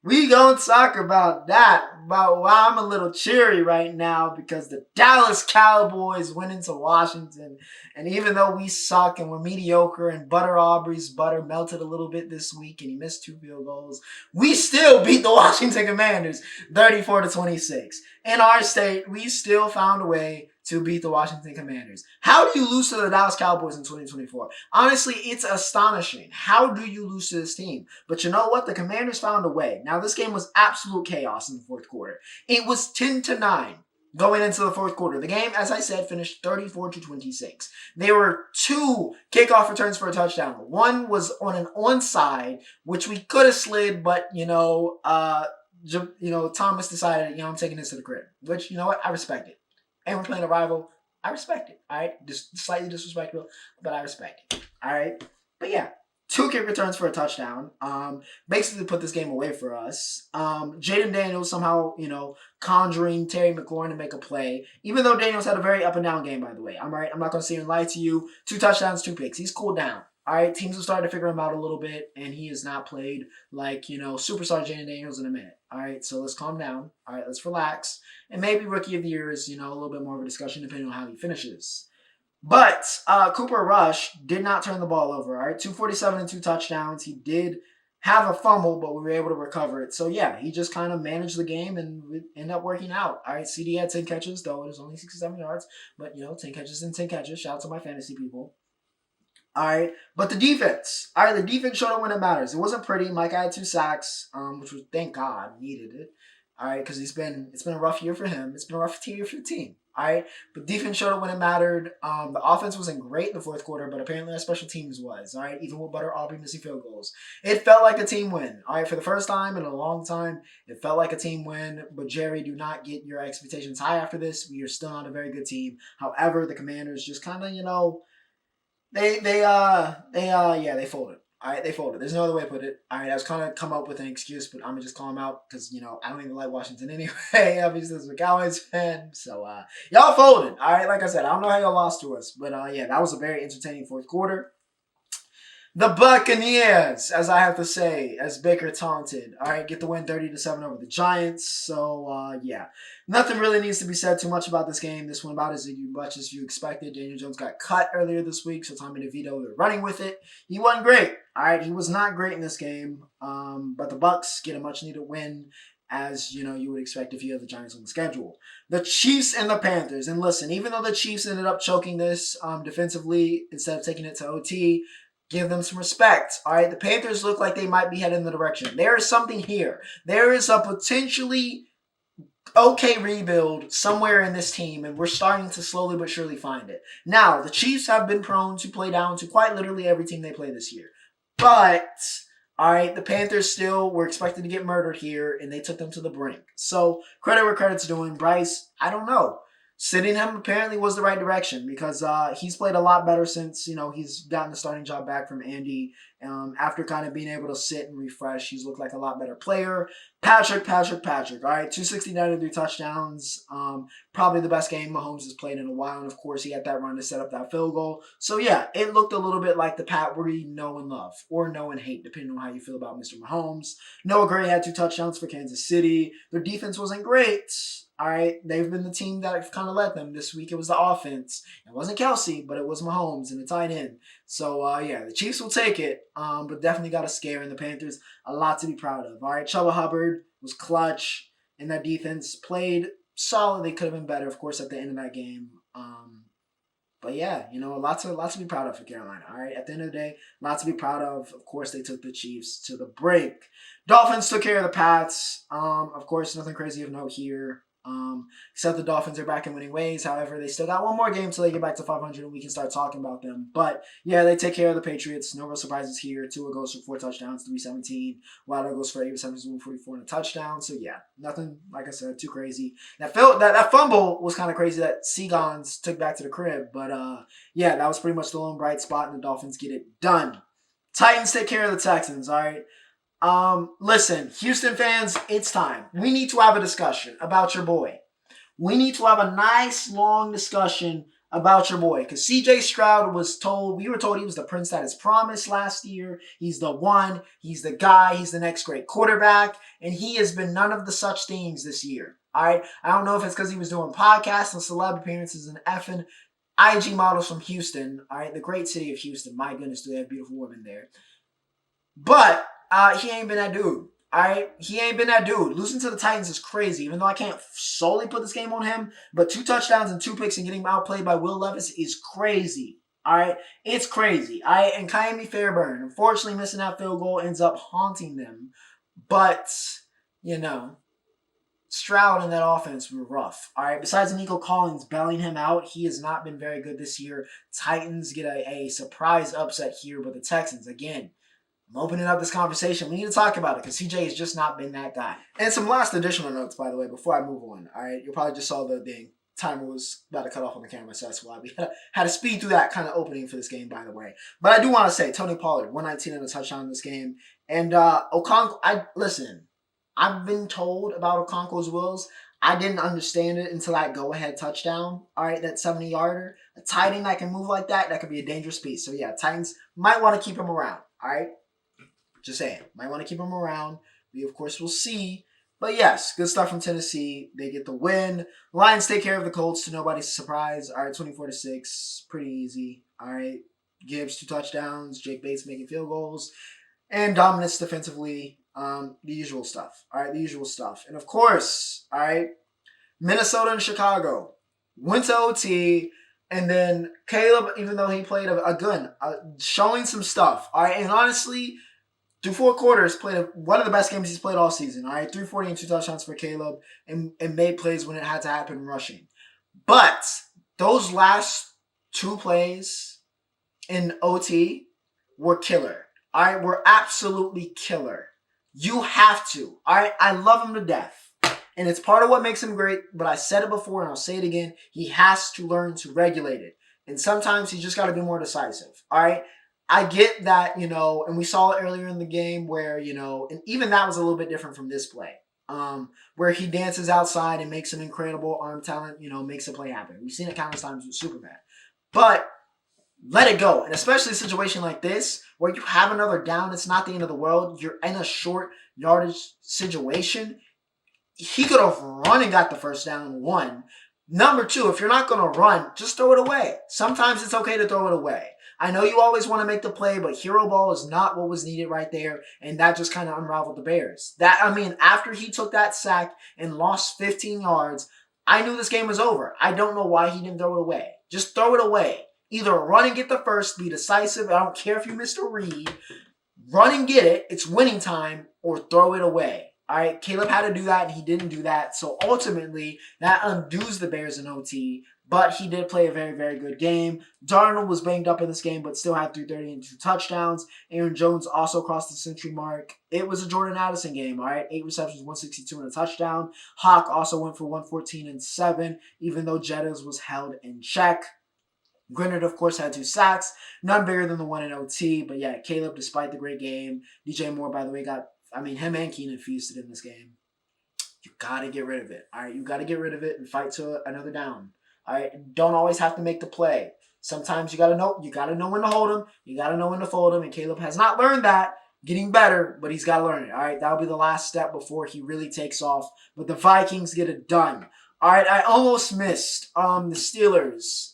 We gonna talk about why I'm a little cheery right now because the Dallas Cowboys went into Washington, and even though we suck and we're mediocre and Butter Aubrey's butter melted a little bit this week and he missed 2 field goals, we still beat the Washington Commanders 34-26. In our state, we still found a way to beat the Washington Commanders. How do you lose to the Dallas Cowboys in 2024? Honestly, it's astonishing. How do you lose to this team? But you know what? The Commanders found a way. Now, this game was absolute chaos in the fourth quarter. It was 10-9 going into the fourth quarter. The game, as I said, finished 34-26. There were 2 kickoff returns for a touchdown. One was on an onside, which we could have slid, but, Thomas decided, I'm taking this to the crib. Which, you know what? I respect it. And we're playing a rival. I respect it. All right. Just slightly disrespectful, but I respect it. All right. But yeah, 2 kick returns for a touchdown. Basically put this game away for us. Jaden Daniels somehow, conjuring Terry McLaurin to make a play. Even though Daniels had a very up and down game, by the way. I'm right. I'm not going to sit here and lie to you. 2 touchdowns, 2 picks. He's cooled down. All right, teams have started to figure him out a little bit, and he has not played like, superstar Jaden Daniels in a minute. All right, so let's calm down. All right, let's relax. And maybe Rookie of the Year is, a little bit more of a discussion depending on how he finishes. But Cooper Rush did not turn the ball over. All right, 247 and 2 touchdowns. He did have a fumble, but we were able to recover it. So, yeah, he just kind of managed the game, and it ended up working out. All right, CD had 10 catches, though it was only 67 yards. But, 10 catches and 10 catches. Shout out to my fantasy people. All right, but the defense. All right, the defense showed up when it matters. It wasn't pretty. Mike had 2 sacks, which was thank God needed it. All right, because it's been a rough year for him. It's been a rough year for the team. All right, but defense showed up when it mattered. The offense wasn't great in the fourth quarter, but apparently our special teams was. All right, even with Butter Aubrey missing field goals, it felt like a team win. All right, for the first time in a long time, it felt like a team win. But Jerry, do not get your expectations high after this. We are still not a very good team. However, the Commanders just kind of they folded. All right, they folded. There's no other way to put it. All right, I was kind of come up with an excuse, but I'm gonna just call them out because I don't even like Washington anyway. Obviously, as a Cowboys fan, so y'all folded. All right, like I said, I don't know how y'all lost to us, but yeah, that was a very entertaining fourth quarter. The Buccaneers, as I have to say, as Baker taunted. All right, get the win 30-7 over the Giants. So, yeah. Nothing really needs to be said too much about this game. This went about as much as you expected. Daniel Jones got cut earlier this week, so Tommy DeVito, they're running with it. He wasn't great. All right, he was not great in this game. But the Bucs get a much-needed win, as, you would expect if you have the Giants on the schedule. The Chiefs and the Panthers. And listen, even though the Chiefs ended up choking this defensively instead of taking it to OT, give them some respect. All right, the Panthers look like they might be heading in the direction. There is something here. There is a potentially okay rebuild somewhere in this team, and we're starting to slowly but surely find it. Now, the Chiefs have been prone to play down to quite literally every team they play this year. But, all right, the Panthers still were expected to get murdered here, and they took them to the brink. So, credit where credit's due. Bryce, I don't know. Sitting him apparently was the right direction because he's played a lot better since, he's gotten the starting job back from Andy. After kind of being able to sit and refresh, he's looked like a lot better player. Patrick. All right, 269 and 3 touchdowns. Probably the best game Mahomes has played in a while. And, of course, he had that run to set up that field goal. So, yeah, it looked a little bit like the Pat we know and love or know and hate, depending on how you feel about Mr. Mahomes. Noah Gray had 2 touchdowns for Kansas City. Their defense wasn't great. All right, they've been the team that kind of led them. This week it was the offense. It wasn't Kelsey, but it was Mahomes and the tight end. So, yeah, the Chiefs will take it, but definitely got a scare in the Panthers. A lot to be proud of. All right, Chuba Hubbard was clutch, and that defense played solid. They could have been better, of course, at the end of that game. But, yeah, a lot to be proud of for Carolina. All right, at the end of the day, a lot to be proud of. Of course, they took the Chiefs to the break. Dolphins took care of the Pats. Of course, nothing crazy of note here. Except the Dolphins are back in winning ways. However, they still got one more game till they get back to 500 and we can start talking about them. But yeah, they take care of the Patriots. No real surprises here. Tua goes for 4 touchdowns, 317. Wilder goes for 8 receptions, 144 and a touchdown. So yeah, nothing, like I said, too crazy. That fumble was kind of crazy that Seagons took back to the crib. But yeah, that was pretty much the lone bright spot, and the Dolphins get it done. Titans take care of the Texans, all right? Listen, Houston fans, it's time. We need to have a discussion about your boy. We need to have a nice, long discussion about your boy. Because CJ Stroud we were told he was the prince that is promised last year. He's the one. He's the guy. He's the next great quarterback. And he has been none of the such things this year. All right? I don't know if it's because he was doing podcasts and celeb appearances and effing IG models from Houston. All right? The great city of Houston. My goodness, do they have beautiful women there. But he ain't been that dude. Alright? He ain't been that dude. Losing to the Titans is crazy, even though I can't solely put this game on him. But 2 touchdowns and 2 picks and getting outplayed by Will Levis is crazy. Alright? It's crazy. And Kyrie Fairburn, unfortunately, missing that field goal ends up haunting them. But, Stroud and that offense were rough. Alright? Besides Nico Collins bailing him out, he has not been very good this year. Titans get a surprise upset here, but the Texans, again, I'm opening up this conversation. We need to talk about it because CJ has just not been that guy. And some last additional notes, by the way, before I move on. All right, you probably just saw the timer was about to cut off on the camera, so that's why we had to speed through that kind of opening for this game, by the way. But I do want to say, Tony Pollard, 119 and a touchdown in this game. And Okonkwo, I've been told about Okonkwo's wills. I didn't understand it until that go-ahead touchdown. All right, that 70-yarder. A tight end that can move like that could be a dangerous piece. So, yeah, Titans might want to keep him around. All right? Just saying. Might want to keep him around. We, of course, will see. But, yes, good stuff from Tennessee. They get the win. Lions take care of the Colts to nobody's surprise. All right, 24-6. Pretty easy. All right. Gibbs, 2 touchdowns. Jake Bates making field goals. And dominance defensively. The usual stuff. All right, the usual stuff. And, of course, all right, Minnesota and Chicago went to OT. And then Caleb, even though he played a good, showing some stuff. All right, and honestly, through 4 quarters, played one of the best games he's played all season. All right, 340 and 2 touchdowns for Caleb, and made plays when it had to happen rushing. But those last 2 plays in OT were killer. All right, were absolutely killer. You have to. All right, I love him to death. And it's part of what makes him great, but I said it before and I'll say it again. He has to learn to regulate it. And sometimes he just got to be more decisive. All right, I get that, and we saw it earlier in the game where, and even that was a little bit different from this play. Where he dances outside and makes some incredible arm talent, makes a play happen. We've seen it countless times with Superman. But let it go. And especially a situation like this, where you have another down, it's not the end of the world. You're in a short yardage situation. He could have run and got the first down, 1. Number 2, if you're not going to run, just throw it away. Sometimes it's okay to throw it away. I know you always want to make the play, but hero ball is not what was needed right there, and that just kind of unraveled the Bears. After he took that sack and lost 15 yards, I knew this game was over. I don't know why he didn't throw it away. Just throw it away. Either run and get the first, be decisive. I don't care if you missed a read. Run and get it. It's winning time, or throw it away. All right, Caleb had to do that, and he didn't do that. So ultimately, that undoes the Bears in OT. But he did play a very, very good game. Darnold was banged up in this game, but still had 330 and 2 touchdowns. Aaron Jones also crossed the century mark. It was a Jordan Addison game, all right? 8 receptions, 162 and a touchdown. Hawk also went for 114 and 7, even though Jettas was held in check. Grenard, of course, had 2 sacks. None bigger than the one in OT. But yeah, Caleb, despite the great game. DJ Moore, by the way, him and Keenan feasted in this game. You got to get rid of it. All right, you got to get rid of it and fight to another down. All right, don't always have to make the play. Sometimes you got to know when to hold him. You got to know when to fold him. And Caleb has not learned that. Getting better, but he's got to learn it. All right, that'll be the last step before he really takes off. But the Vikings get it done. All right, I almost missed the Steelers.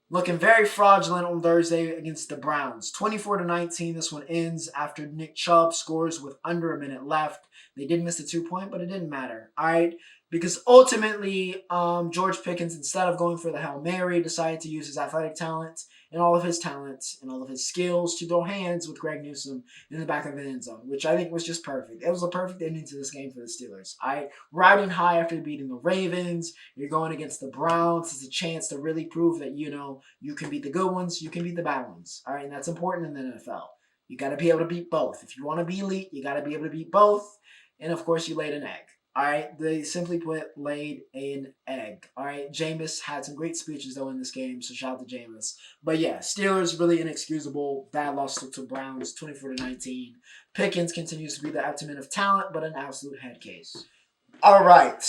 Looking very fraudulent on Thursday against the Browns. 24-19, this one ends after Nick Chubb scores with under a minute left. They did miss the 2-point, but it didn't matter. All right, because ultimately, George Pickens, instead of going for the Hail Mary, decided to use his athletic talents and all of his talents and all of his skills to throw hands with Greg Newsome in the back of the end zone, which I think was just perfect. It was a perfect ending to this game for the Steelers. Riding high after beating the Ravens, you're going against the Browns. It's a chance to really prove that, you can beat the good ones, you can beat the bad ones. All right, and that's important in the NFL. You got to be able to beat both. If you want to be elite, you got to be able to beat both. And, of course, you laid an egg. All right, they simply put, laid an egg. All right, Jameis had some great speeches, though, in this game, so shout out to Jameis. But, yeah, Steelers really inexcusable. Bad loss to Browns, 24-19. Pickens continues to be the epitome of talent, but an absolute head case. All right,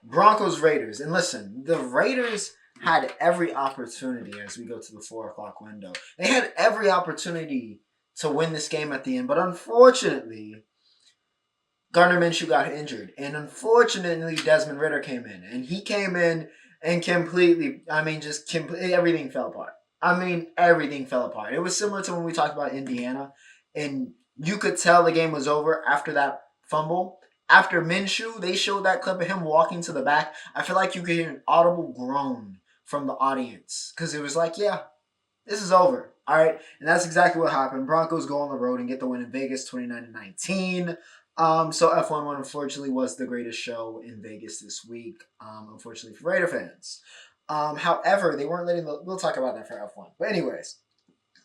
Broncos-Raiders. And listen, the Raiders had every opportunity as we go to the 4 o'clock window. They had every opportunity to win this game at the end, but unfortunately, Gardner Minshew got injured, and unfortunately, Desmond Ridder came in, and he came in and completely, everything fell apart. Everything fell apart. It was similar to when we talked about Indiana, and you could tell the game was over after that fumble. After Minshew, they showed that clip of him walking to the back. I feel like you could hear an audible groan from the audience, because it was like, yeah, this is over. All right, and that's exactly what happened. Broncos go on the road and get the win in Vegas, 29-19. So F1 unfortunately was the greatest show in Vegas this week, unfortunately for Raider fans. However, they weren't we'll talk about that for F1. But anyways,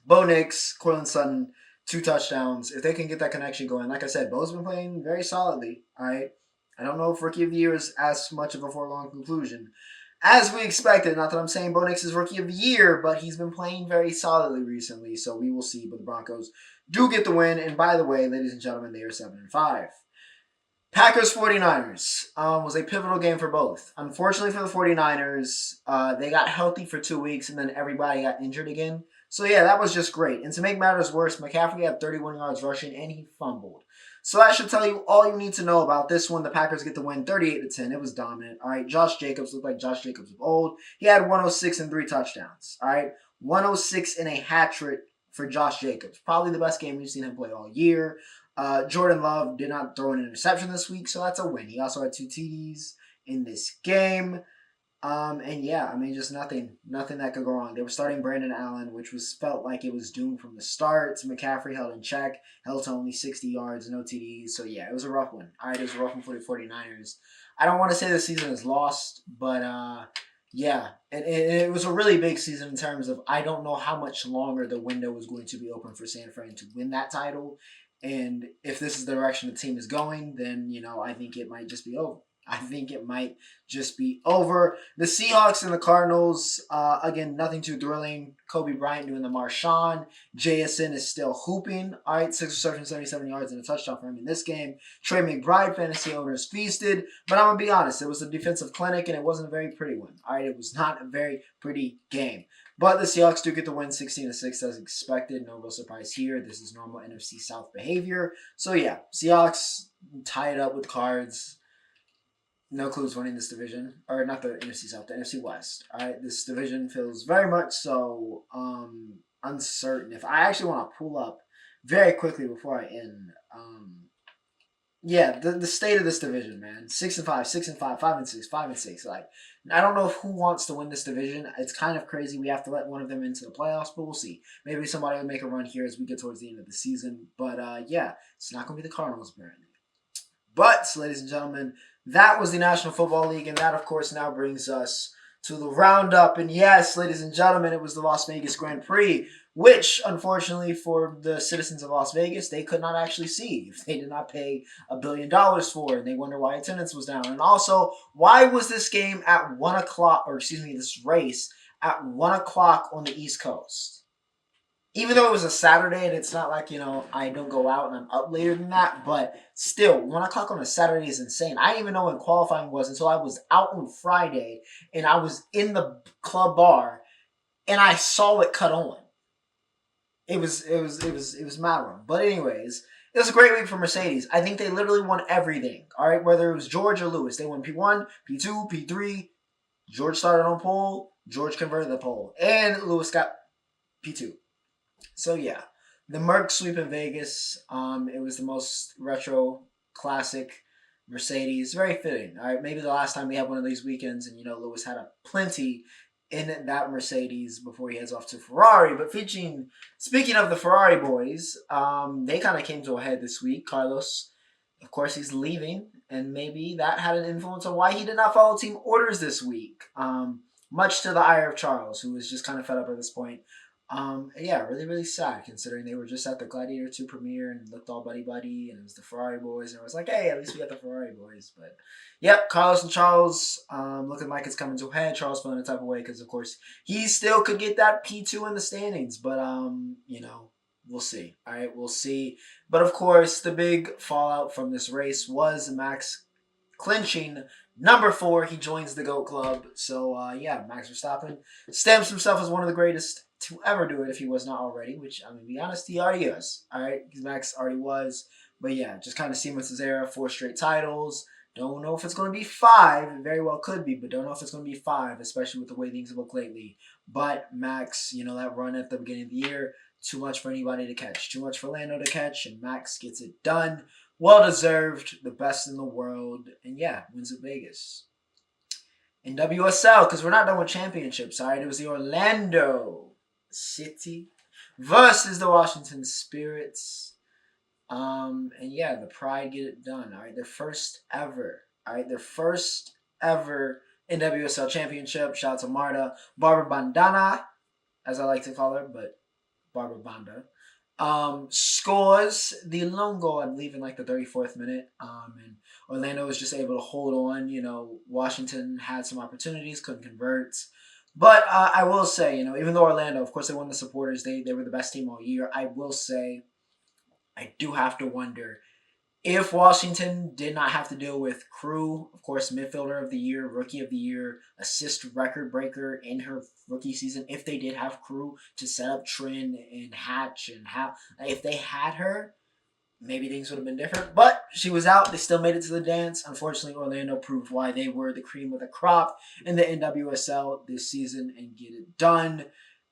Bo Nix, Courtland Sutton, 2 touchdowns. If they can get that connection going, like I said, Bo's been playing very solidly, all right? I don't know if Rookie of the Year is as much of a foregone conclusion as we expected. Not that I'm saying Bo Nix is Rookie of the Year, but he's been playing very solidly recently, so we will see. But the Broncos do get the win, and by the way, ladies and gentlemen, they are 7-5. Packers 49ers was a pivotal game for both. Unfortunately for the 49ers, they got healthy for 2 weeks, and then everybody got injured again. So yeah, that was just great. And to make matters worse, McCaffrey had 31 yards rushing, and he fumbled. So that should tell you all you need to know about this one. The Packers get the win 38-10. It was dominant. All right, Josh Jacobs looked like Josh Jacobs of old. He had 106 and 3 touchdowns. All right, 106 and a hat trick for Josh Jacobs. Probably the best game we've seen him play all year. Jordan Love did not throw an interception this week, so that's a win. He also had 2 TDs in this game. And yeah, I mean, just nothing that could go wrong. They were starting Brandon Allen, which was felt like it was doomed from the start. McCaffrey held in check, held to only 60 yards, no TDs. So yeah, it was a rough one. All right, it was a rough one for the 49ers. I don't want to say the season is lost, but yeah, and it was a really big season in terms of I don't know how much longer the window was going to be open for San Fran to win that title. And if this is the direction the team is going, then I think it might just be over. I think it might just be over. The Seahawks and the Cardinals, again, nothing too thrilling. Kobe Bryant doing the Marshawn. JSN is still hooping. All right, 6 receptions, 77 yards, and a touchdown for him in this game. Trey McBride, fantasy owners feasted. But I'm going to be honest, it was a defensive clinic, and it wasn't a very pretty one. All right, it was not a very pretty game. But the Seahawks do get the win 16-6 as expected. No real surprise here. This is normal NFC South behavior. So yeah, Seahawks tie it up with Cards. No clues winning this division, or not the NFC South, the NFC West. All right, this division feels very much so uncertain. If I actually want to pull up very quickly before I end, yeah, the state of this division, man. 6-5, 6-5, 5-6, 5-6. Like, I don't know who wants to win this division. It's kind of crazy. We have to let one of them into the playoffs, but we'll see. Maybe somebody will make a run here as we get towards the end of the season. But yeah, it's not going to be the Cardinals apparently. But, ladies and gentlemen, that was the National Football League, and that, of course, now brings us to the Roundup. And yes, ladies and gentlemen, it was the Las Vegas Grand Prix, which, unfortunately, for the citizens of Las Vegas, they could not actually see if they did not pay $1 billion for it. And they wonder why attendance was down. And also, why was this game at 1 o'clock, or excuse me, this race at 1 o'clock on the East Coast? Even though it was a Saturday and it's not like, I don't go out and I'm up later than that, but still, 1 o'clock on a Saturday is insane. I didn't even know when qualifying was until I was out on Friday and I was in the club bar and I saw it cut on. It was mad wrong. But anyways, it was a great week for Mercedes. I think they literally won everything. All right, whether it was George or Lewis, they won P1, P2, P3. George started on pole. George converted the pole, and Lewis got P2. So yeah, the Merc sweep in Vegas. It was the most retro, classic Mercedes. Very fitting. All right, maybe the last time we had one of these weekends, and Lewis had a plenty in that Mercedes before he heads off to Ferrari. But speaking of the Ferrari boys, they kind of came to a head this week. Carlos, of course, he's leaving, and maybe that had an influence on why he did not follow team orders this week. Much to the ire of Charles, who was just kind of fed up at this point. Yeah, really, really sad considering they were just at the Gladiator II premiere and looked all buddy-buddy, and it was the Ferrari boys, and it was like, hey, at least we got the Ferrari boys. But, yep, Carlos and Charles, looking like it's coming to a head. Charles feeling the type of way because, of course, he still could get that P2 in the standings, but, we'll see. All right, we'll see. But, of course, the big fallout from this race was Max clinching number 4. He joins the GOAT Club. So, yeah, Max Verstappen stamps himself as one of the greatest to ever do it if he was not already, which, I mean, to be honest, he already is. All right, because Max already was. But yeah, just kind of cements his era, 4 straight titles. Don't know if it's going to be 5. It very well could be, but don't know if it's going to be 5, especially with the way things have looked lately. But Max, that run at the beginning of the year, too much for anybody to catch. Too much for Lando to catch, and Max gets it done. Well-deserved, the best in the world, and yeah, wins at Vegas. NWSL, because we're not done with championships, all right? It was the Orlando City versus the Washington Spirits. And yeah, the Pride get it done. All right, their first ever NWSL championship. Shout out to Marta Barbara Bandana, as I like to call her, but Barbara Banda. Scores the lone goal, I believe, in like the 34th minute. And Orlando was just able to hold on. Washington had some opportunities, couldn't convert. But I will say, even though Orlando, of course, they won the supporters, they were the best team all year. I will say, I do have to wonder if Washington did not have to deal with Crew, of course, midfielder of the year, rookie of the year, assist record breaker in her rookie season. If they did have Crew to set up Trin and Hatch and if they had her, maybe things would have been different. But she was out. They still made it to the dance. Unfortunately, Orlando proved why they were the cream of the crop in the NWSL this season and get it done.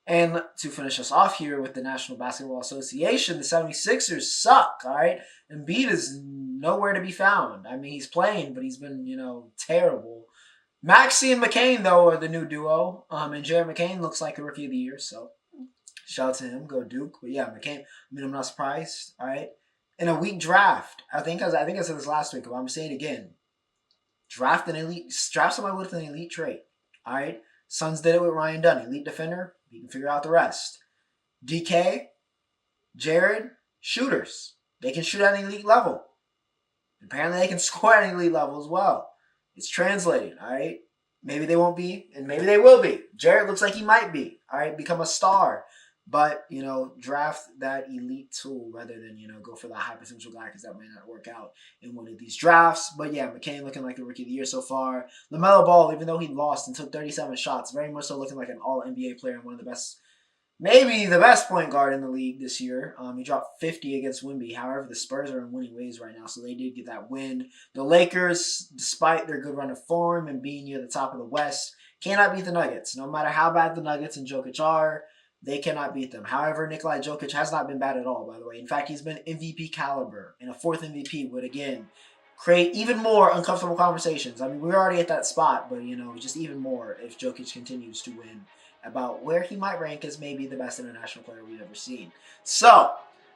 And to finish us off here with the National Basketball Association, the 76ers suck, all right? Embiid is nowhere to be found. I mean, he's playing, but he's been, terrible. Maxey and McCain, though, are the new duo. And Jared McCain looks like the rookie of the year, so shout out to him. Go Duke. But yeah, McCain, I mean, I'm not surprised. All right. In a weak draft, I think I said this last week, but I'm saying it again. Draft somebody with an elite trait. All right. Suns did it with Ryan Dunn, elite defender. You can figure out the rest. DK, Jared, shooters. They can shoot at an elite level. Apparently, they can score at an elite level as well. It's translating, all right? Maybe they won't be, and maybe they will be. Jared looks like he might be, all right? Become a star. But, draft that elite tool rather than, go for the high potential guy because that might not work out in one of these drafts. But yeah, McCain looking like the rookie of the year so far. LaMelo Ball, even though he lost and took 37 shots, very much so looking like an all-NBA player and one of the best, maybe the best point guard in the league this year. He dropped 50 against Wemby. However, the Spurs are in winning ways right now, so they did get that win. The Lakers, despite their good run of form and being near the top of the West, cannot beat the Nuggets. No matter how bad the Nuggets and Jokic are, they cannot beat them. However, Nikola Jokic has not been bad at all, by the way. In fact, he's been MVP caliber, and a fourth MVP would, again, create even more uncomfortable conversations. I mean, we're already at that spot, but, just even more if Jokic continues to win about where he might rank as maybe the best international player we've ever seen. So,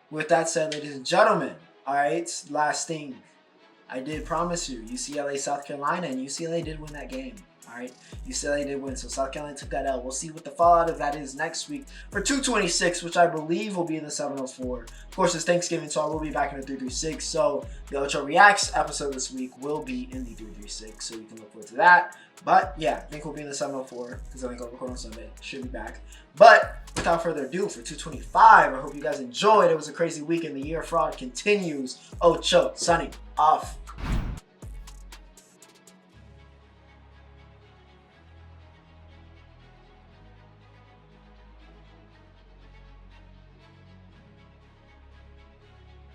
with that said, ladies and gentlemen, all right, last thing. I did promise you, UCLA, South Carolina, and UCLA did win that game. All right, UCLA did win, so South Carolina took that L. We'll see what the fallout of that is next week for 226, which I believe will be in the 704. Of course, it's Thanksgiving, so I will be back in the 336. So the Ocho Reacts episode this week will be in the 336, so you can look forward to that. But yeah, I think we'll be in the 704 because I think I'll record on Sunday. Should be back. But without further ado, for 225, I hope you guys enjoyed. It was a crazy week, and the year of fraud continues. Ocho, signing off.